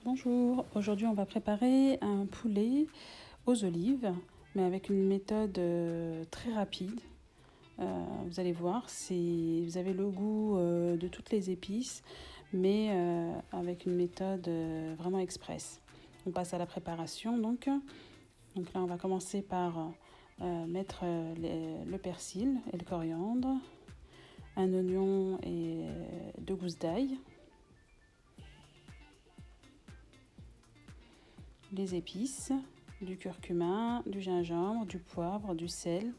Bonjour, aujourd'hui on va préparer un poulet aux olives, mais avec une méthode très rapide. Vous allez voir, vous avez le goût de toutes les épices, mais avec une méthode vraiment express. On passe à la préparation donc. Donc là on va commencer par mettre le persil et le coriandre, un oignon et 2 gousses d'ail. Les épices, du curcuma, du gingembre, du poivre, du sel.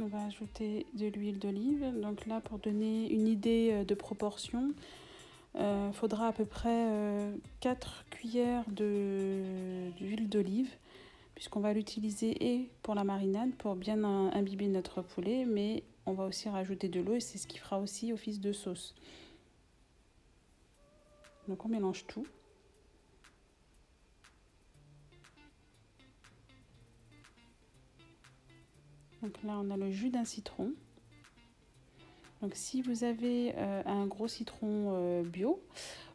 On va ajouter de l'huile d'olive. Donc là, pour donner une idée de proportion, faudra à peu près 4 cuillères d'huile d'olive, puisqu'on va l'utiliser et pour la marinade, pour bien imbiber notre poulet, mais on va aussi rajouter de l'eau et c'est ce qui fera aussi office de sauce. Donc on mélange tout. Donc là, on a le jus d'un citron. Donc si vous avez un gros citron bio,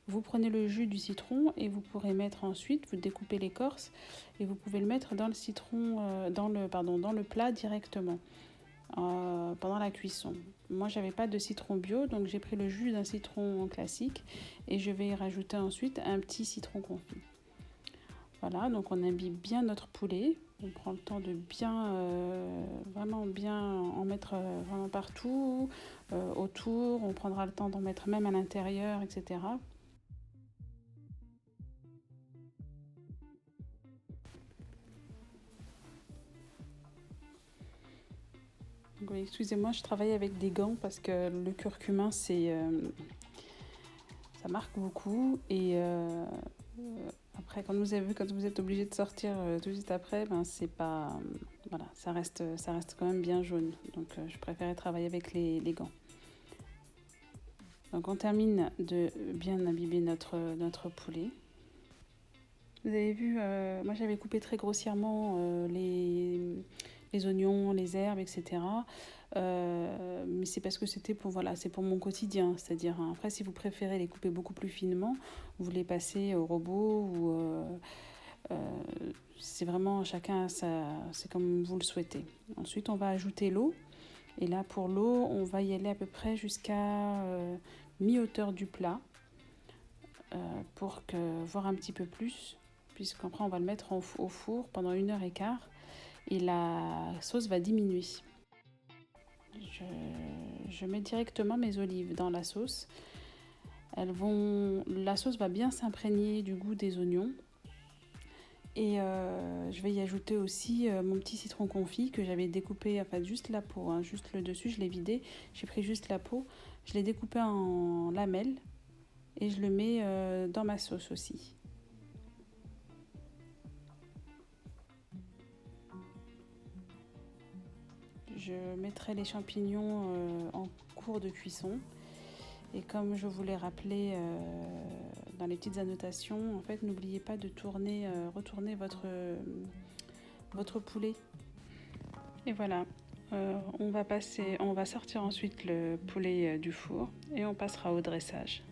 vous prenez le jus du citron et vous pourrez mettre ensuite, vous découpez l'écorce et vous pouvez le mettre dans le citron, dans le plat directement pendant la cuisson. Moi, j'avais pas de citron bio, donc j'ai pris le jus d'un citron classique et je vais y rajouter ensuite un petit citron confit. Voilà, donc on imbibe bien notre poulet. On prend le temps de vraiment bien en mettre vraiment partout, autour. On prendra le temps d'en mettre même à l'intérieur, etc. Donc, oui, excusez-moi, je travaille avec des gants parce que le curcuma, ça marque beaucoup. Et après, quand vous êtes obligé de sortir tout de suite après, ben c'est pas, voilà, ça reste quand même bien jaune. Donc je préférais travailler avec les gants. Donc on termine de bien imbiber notre poulet. Vous avez vu, moi j'avais coupé très grossièrement les oignons, les herbes, etc. Mais c'est parce que c'est pour mon quotidien. C'est-à-dire, après, si vous préférez les couper beaucoup plus finement, vous les passez au robot ou c'est vraiment c'est comme vous le souhaitez. Ensuite, on va ajouter l'eau. Et là, pour l'eau, on va y aller à peu près jusqu'à mi-hauteur du plat pour voir un petit peu plus, puisqu'après, on va le mettre au four pendant 1h15 et la sauce va diminuer. Je mets directement mes olives dans la sauce. La sauce va bien s'imprégner du goût des oignons. Et je vais y ajouter aussi mon petit citron confit que j'avais découpé, enfin juste la peau, hein, juste le dessus, je l'ai vidé. J'ai pris juste la peau, je l'ai découpé en lamelles et je le mets dans ma sauce aussi. Je mettrai les champignons en cours de cuisson. Et comme je vous l'ai rappelé dans les petites annotations, en fait, n'oubliez pas de retourner votre poulet. Et voilà, on va sortir ensuite le poulet du four et on passera au dressage.